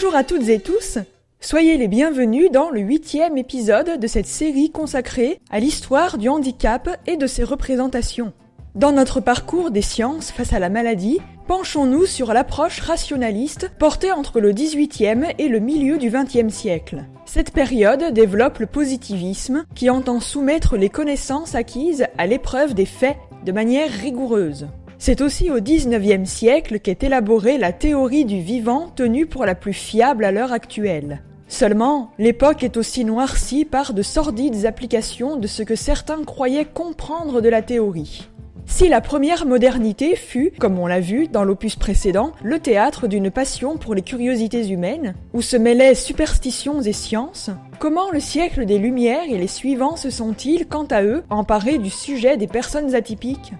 Bonjour à toutes et tous, soyez les bienvenus dans le 8e épisode de cette série consacrée à l'histoire du handicap et de ses représentations. Dans notre parcours des sciences face à la maladie, penchons-nous sur l'approche rationaliste portée entre le 18e et le milieu du 20e siècle. Cette période développe le positivisme qui entend soumettre les connaissances acquises à l'épreuve des faits de manière rigoureuse. C'est aussi au 19e siècle qu'est élaborée la théorie du vivant tenue pour la plus fiable à l'heure actuelle. Seulement, l'époque est aussi noircie par de sordides applications de ce que certains croyaient comprendre de la théorie. Si la première modernité fut, comme on l'a vu dans l'opus précédent, le théâtre d'une passion pour les curiosités humaines, où se mêlaient superstitions et sciences, comment le siècle des Lumières et les suivants se sont-ils, quant à eux, emparés du sujet des personnes atypiques ?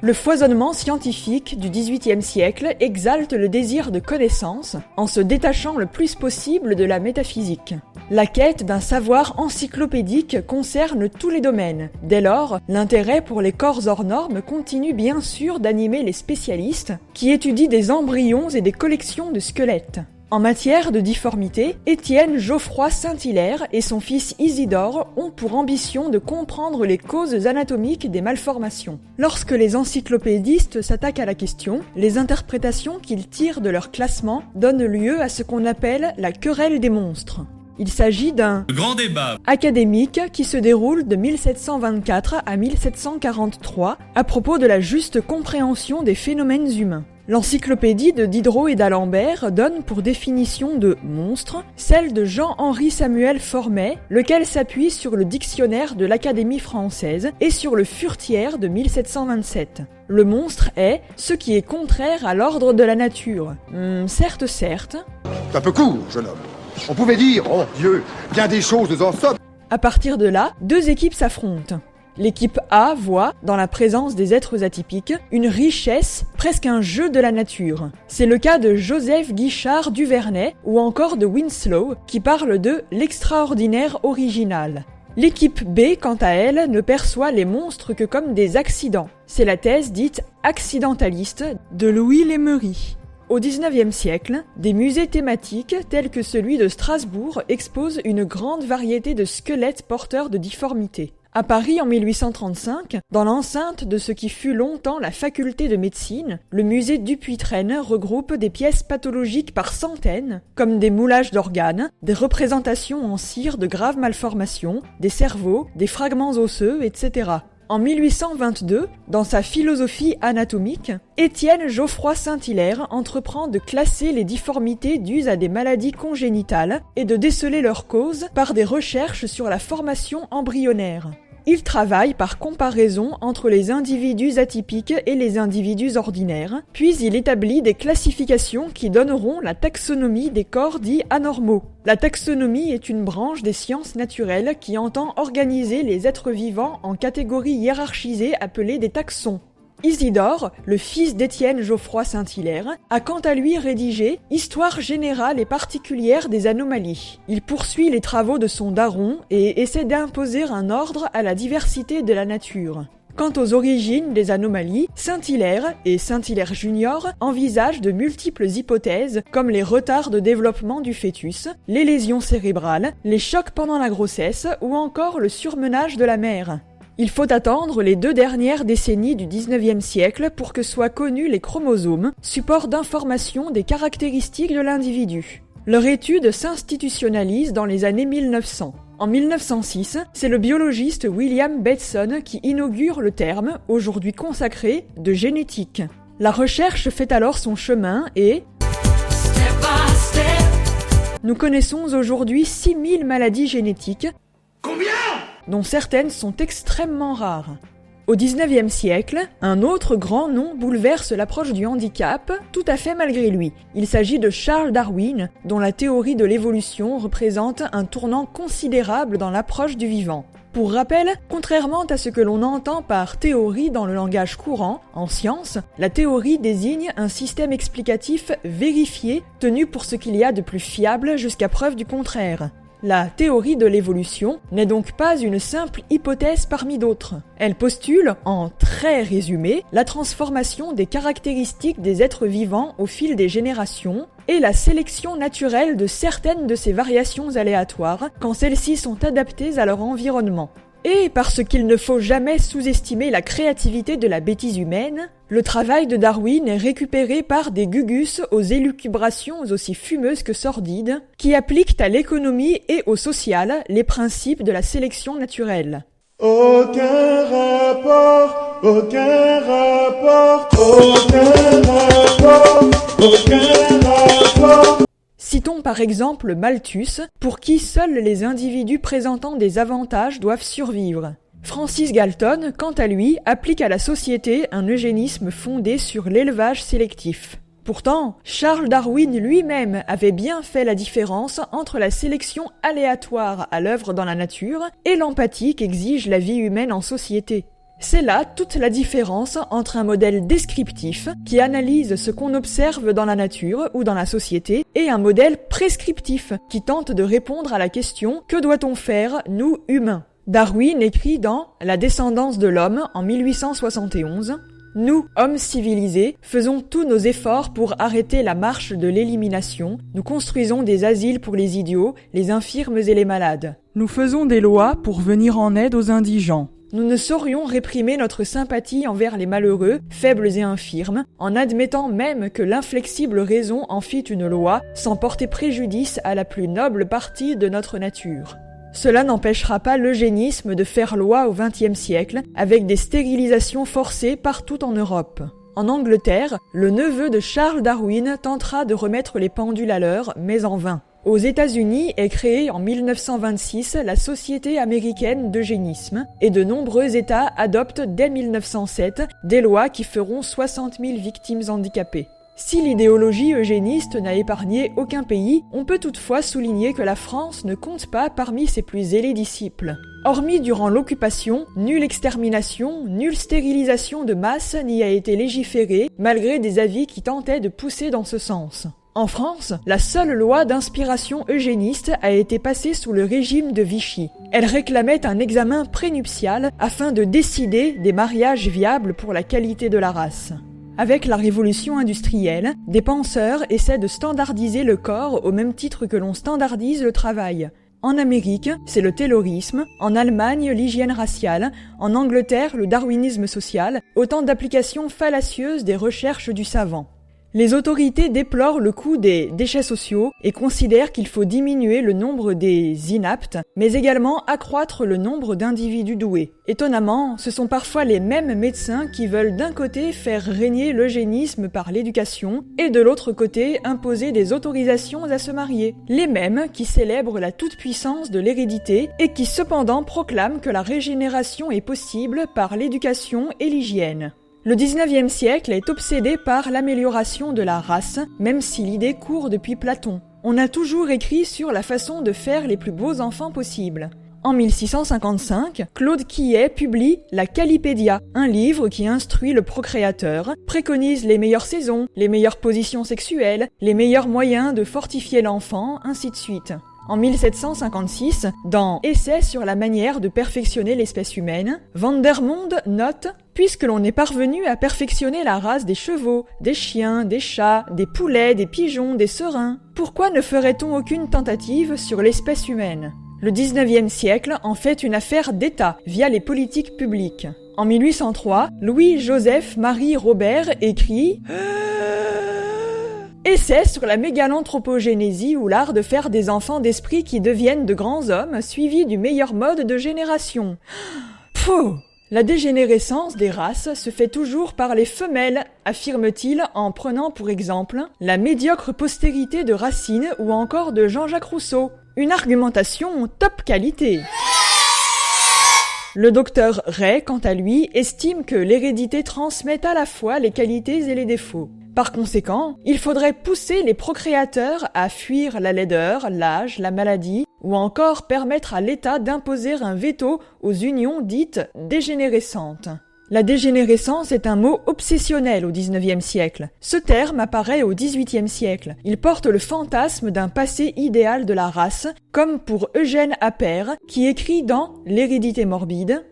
Le foisonnement scientifique du XVIIIe siècle exalte le désir de connaissance en se détachant le plus possible de la métaphysique. La quête d'un savoir encyclopédique concerne tous les domaines. Dès lors, l'intérêt pour les corps hors normes continue bien sûr d'animer les spécialistes qui étudient des embryons et des collections de squelettes. En matière de difformité, Étienne Geoffroy Saint-Hilaire et son fils Isidore ont pour ambition de comprendre les causes anatomiques des malformations. Lorsque les encyclopédistes s'attaquent à la question, les interprétations qu'ils tirent de leur classement donnent lieu à ce qu'on appelle la querelle des monstres. Il s'agit d'un grand débat académique qui se déroule de 1724 à 1743 à propos de la juste compréhension des phénomènes humains. L'encyclopédie de Diderot et d'Alembert donne pour définition de « monstre » celle de Jean-Henri Samuel Formet, lequel s'appuie sur le dictionnaire de l'Académie française et sur le Furtière de 1727. Le monstre est ce qui est contraire à l'ordre de la nature. Certes. C'est un peu court, jeune homme. On pouvait dire, oh Dieu, bien des choses en somme. À partir de là, deux équipes s'affrontent. L'équipe A voit, dans la présence des êtres atypiques, une richesse, presque un jeu de la nature. C'est le cas de Joseph Guichard Duvernay ou encore de Winslow, qui parle de l'extraordinaire original. L'équipe B, quant à elle, ne perçoit les monstres que comme des accidents. C'est la thèse dite accidentaliste de Louis Lemery. Au XIXe siècle, des musées thématiques tels que celui de Strasbourg exposent une grande variété de squelettes porteurs de difformités. À Paris en 1835, dans l'enceinte de ce qui fut longtemps la faculté de médecine, le musée Dupuytren regroupe des pièces pathologiques par centaines, comme des moulages d'organes, des représentations en cire de graves malformations, des cerveaux, des fragments osseux, etc. En 1822, dans sa philosophie anatomique, Étienne Geoffroy Saint-Hilaire entreprend de classer les difformités dues à des maladies congénitales et de déceler leurs causes par des recherches sur la formation embryonnaire. Il travaille par comparaison entre les individus atypiques et les individus ordinaires, puis il établit des classifications qui donneront la taxonomie des corps dits anormaux. La taxonomie est une branche des sciences naturelles qui entend organiser les êtres vivants en catégories hiérarchisées appelées des taxons. Isidore, le fils d'Étienne Geoffroy Saint-Hilaire, a quant à lui rédigé « Histoire générale et particulière des anomalies ». Il poursuit les travaux de son daron et essaie d'imposer un ordre à la diversité de la nature. Quant aux origines des anomalies, Saint-Hilaire et Saint-Hilaire Junior envisagent de multiples hypothèses comme les retards de développement du fœtus, les lésions cérébrales, les chocs pendant la grossesse ou encore le surmenage de la mère. Il faut attendre les 2 dernières décennies du XIXe siècle pour que soient connus les chromosomes, support d'information des caractéristiques de l'individu. Leur étude s'institutionnalise dans les années 1900. En 1906, c'est le biologiste William Bateson qui inaugure le terme, aujourd'hui consacré, de génétique. La recherche fait alors son chemin et... Nous connaissons aujourd'hui 6000 maladies génétiques, dont certaines sont extrêmement rares. Au XIXe siècle, un autre grand nom bouleverse l'approche du handicap, tout à fait malgré lui. Il s'agit de Charles Darwin, dont la théorie de l'évolution représente un tournant considérable dans l'approche du vivant. Pour rappel, contrairement à ce que l'on entend par théorie dans le langage courant, en science, la théorie désigne un système explicatif vérifié, tenu pour ce qu'il y a de plus fiable jusqu'à preuve du contraire. La théorie de l'évolution n'est donc pas une simple hypothèse parmi d'autres. Elle postule, en très résumé, la transformation des caractéristiques des êtres vivants au fil des générations, et la sélection naturelle de certaines de ces variations aléatoires quand celles-ci sont adaptées à leur environnement. Et parce qu'il ne faut jamais sous-estimer la créativité de la bêtise humaine, le travail de Darwin est récupéré par des gugus aux élucubrations aussi fumeuses que sordides, qui appliquent à l'économie et au social les principes de la sélection naturelle. Aucun rapport, aucun rapport, aucun rapport, aucun rapport. Citons par exemple Malthus, pour qui seuls les individus présentant des avantages doivent survivre. Francis Galton, quant à lui, applique à la société un eugénisme fondé sur l'élevage sélectif. Pourtant, Charles Darwin lui-même avait bien fait la différence entre la sélection aléatoire à l'œuvre dans la nature et l'empathie qu'exige la vie humaine en société. C'est là toute la différence entre un modèle descriptif qui analyse ce qu'on observe dans la nature ou dans la société et un modèle prescriptif qui tente de répondre à la question « Que doit-on faire, nous, humains ?» Darwin écrit dans « La descendance de l'homme » en 1871 « Nous, hommes civilisés, faisons tous nos efforts pour arrêter la marche de l'élimination. Nous construisons des asiles pour les idiots, les infirmes et les malades. Nous faisons des lois pour venir en aide aux indigents. Nous ne saurions réprimer notre sympathie envers les malheureux, faibles et infirmes, en admettant même que l'inflexible raison en fit une loi sans porter préjudice à la plus noble partie de notre nature. Cela n'empêchera pas l'eugénisme de faire loi au XXe siècle, avec des stérilisations forcées partout en Europe. En Angleterre, le neveu de Charles Darwin tentera de remettre les pendules à l'heure, mais en vain. Aux États-Unis est créée en 1926 la Société américaine d'eugénisme et de nombreux États adoptent dès 1907 des lois qui feront 60 000 victimes handicapées. Si l'idéologie eugéniste n'a épargné aucun pays, on peut toutefois souligner que la France ne compte pas parmi ses plus zélés disciples. Hormis durant l'occupation, nulle extermination, nulle stérilisation de masse n'y a été légiférée, malgré des avis qui tentaient de pousser dans ce sens. En France, la seule loi d'inspiration eugéniste a été passée sous le régime de Vichy. Elle réclamait un examen prénuptial afin de décider des mariages viables pour la qualité de la race. Avec la révolution industrielle, des penseurs essaient de standardiser le corps au même titre que l'on standardise le travail. En Amérique, c'est le taylorisme, en Allemagne, l'hygiène raciale, en Angleterre, le darwinisme social, autant d'applications fallacieuses des recherches du savant. Les autorités déplorent le coût des déchets sociaux et considèrent qu'il faut diminuer le nombre des inaptes, mais également accroître le nombre d'individus doués. Étonnamment, ce sont parfois les mêmes médecins qui veulent d'un côté faire régner l'eugénisme par l'éducation et de l'autre côté imposer des autorisations à se marier. Les mêmes qui célèbrent la toute-puissance de l'hérédité et qui cependant proclament que la régénération est possible par l'éducation et l'hygiène. Le 19e siècle est obsédé par l'amélioration de la race, même si l'idée court depuis Platon. On a toujours écrit sur la façon de faire les plus beaux enfants possibles. En 1655, Claude Quillet publie La Calipédia, un livre qui instruit le procréateur, préconise les meilleures saisons, les meilleures positions sexuelles, les meilleurs moyens de fortifier l'enfant, ainsi de suite. En 1756, dans Essai sur la manière de perfectionner l'espèce humaine, Vandermonde note « Puisque l'on est parvenu à perfectionner la race des chevaux, des chiens, des chats, des poulets, des pigeons, des serins, pourquoi ne ferait-on aucune tentative sur l'espèce humaine ?» Le 19e siècle en fait une affaire d'État via les politiques publiques. En 1803, Louis-Joseph Marie Robert écrit Essai sur la mégalanthropogénésie ou l'art de faire des enfants d'esprit qui deviennent de grands hommes, suivi du meilleur mode de génération. Pouh! La dégénérescence des races se fait toujours par les femelles, affirme-t-il en prenant pour exemple la médiocre postérité de Racine ou encore de Jean-Jacques Rousseau. Une argumentation top qualité. Le docteur Ray, quant à lui, estime que l'hérédité transmet à la fois les qualités et les défauts. Par conséquent, il faudrait pousser les procréateurs à fuir la laideur, l'âge, la maladie, ou encore permettre à l'État d'imposer un veto aux unions dites dégénérescentes. La dégénérescence est un mot obsessionnel au XIXe siècle. Ce terme apparaît au XVIIIe siècle. Il porte le fantasme d'un passé idéal de la race, comme pour Eugène Appert, qui écrit dans L'hérédité morbide.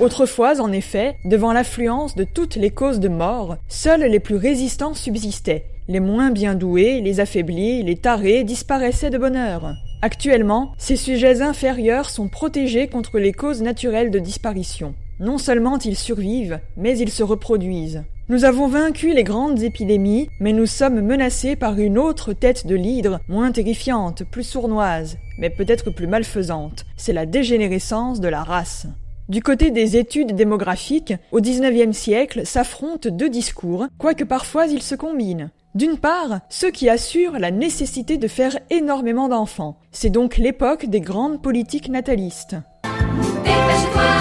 Autrefois, en effet, devant l'affluence de toutes les causes de mort, seuls les plus résistants subsistaient. Les moins bien doués, les affaiblis, les tarés disparaissaient de bonne heure. Actuellement, ces sujets inférieurs sont protégés contre les causes naturelles de disparition. Non seulement ils survivent, mais ils se reproduisent. Nous avons vaincu les grandes épidémies, mais nous sommes menacés par une autre tête de l'hydre, moins terrifiante, plus sournoise, mais peut-être plus malfaisante. C'est la dégénérescence de la race. Du côté des études démographiques, au XIXe siècle s'affrontent deux discours, quoique parfois ils se combinent. D'une part, ceux qui assurent la nécessité de faire énormément d'enfants. C'est donc l'époque des grandes politiques natalistes. Dépêche-toi,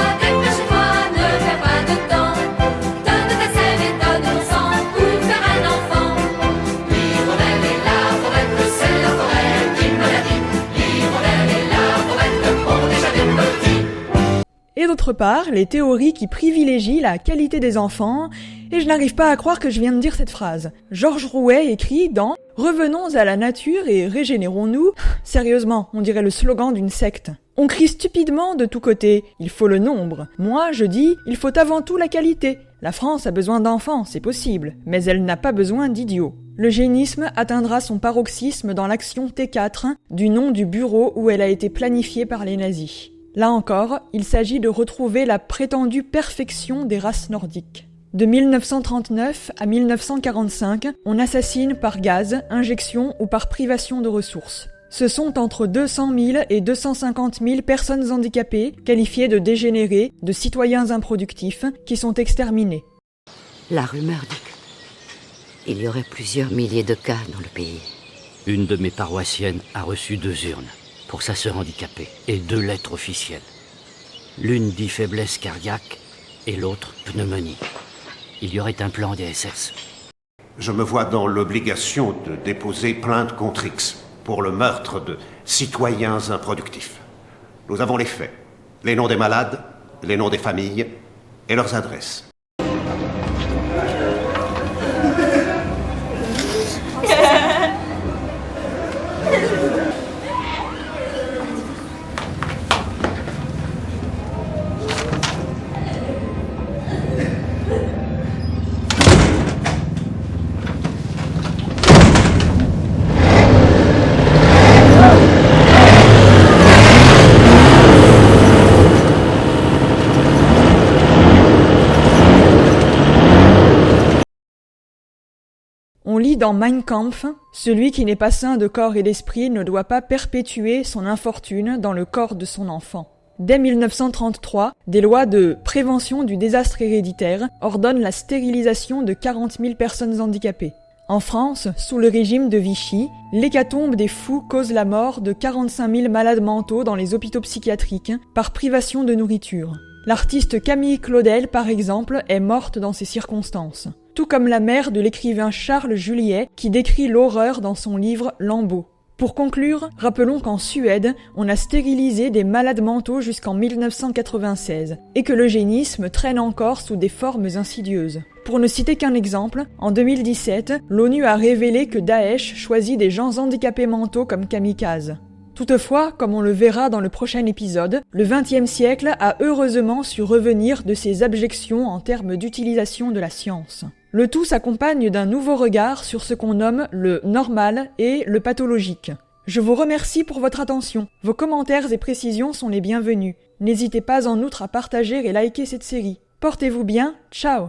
ne perds pas de temps. Donne ta sève et donne ton sang pour faire un enfant. L'hirondelle est là pour être c'est la forêt qui me l'a dit. L'hirondelle est là pour être le bon déjà des petits. Et d'autre part, les théories qui privilégient la qualité des enfants, et je n'arrive pas à croire que je viens de dire cette phrase. Georges Rouet écrit dans « Revenons à la nature et régénérons-nous ». Sérieusement, on dirait le slogan d'une secte. On crie stupidement de tous côtés « Il faut le nombre ». Moi, je dis « Il faut avant tout la qualité ». La France a besoin d'enfants, c'est possible, mais elle n'a pas besoin d'idiots. L'eugénisme atteindra son paroxysme dans l'action T4, du nom du bureau où elle a été planifiée par les nazis. Là encore, il s'agit de retrouver la prétendue perfection des races nordiques. De 1939 à 1945, on assassine par gaz, injection ou par privation de ressources. Ce sont entre 200 000 et 250 000 personnes handicapées, qualifiées de dégénérés, de citoyens improductifs, qui sont exterminées. La rumeur dit qu'il y aurait plusieurs milliers de cas dans le pays. Une de mes paroissiennes a reçu 2 urnes pour sa sœur handicapée et 2 lettres officielles. L'une dit faiblesse cardiaque et l'autre pneumonie. Il y aurait un plan DSS. Je me vois dans l'obligation de déposer plainte contre X pour le meurtre de citoyens improductifs. Nous avons les faits, les noms des malades, les noms des familles et leurs adresses. On lit dans Mein Kampf, « Celui qui n'est pas sain de corps et d'esprit ne doit pas perpétuer son infortune dans le corps de son enfant ». Dès 1933, des lois de prévention du désastre héréditaire ordonnent la stérilisation de 40 000 personnes handicapées. En France, sous le régime de Vichy, l'hécatombe des fous cause la mort de 45 000 malades mentaux dans les hôpitaux psychiatriques par privation de nourriture. L'artiste Camille Claudel, par exemple, est morte dans ces circonstances. Tout comme la mère de l'écrivain Charles Juliet qui décrit l'horreur dans son livre Lambeau. Pour conclure, rappelons qu'en Suède, on a stérilisé des malades mentaux jusqu'en 1996 et que l'eugénisme traîne encore sous des formes insidieuses. Pour ne citer qu'un exemple, en 2017, l'ONU a révélé que Daesh choisit des gens handicapés mentaux comme kamikazes. Toutefois, comme on le verra dans le prochain épisode, le XXe siècle a heureusement su revenir de ses abjections en termes d'utilisation de la science. Le tout s'accompagne d'un nouveau regard sur ce qu'on nomme le normal et le pathologique. Je vous remercie pour votre attention. Vos commentaires et précisions sont les bienvenus. N'hésitez pas en outre à partager et liker cette série. Portez-vous bien, ciao!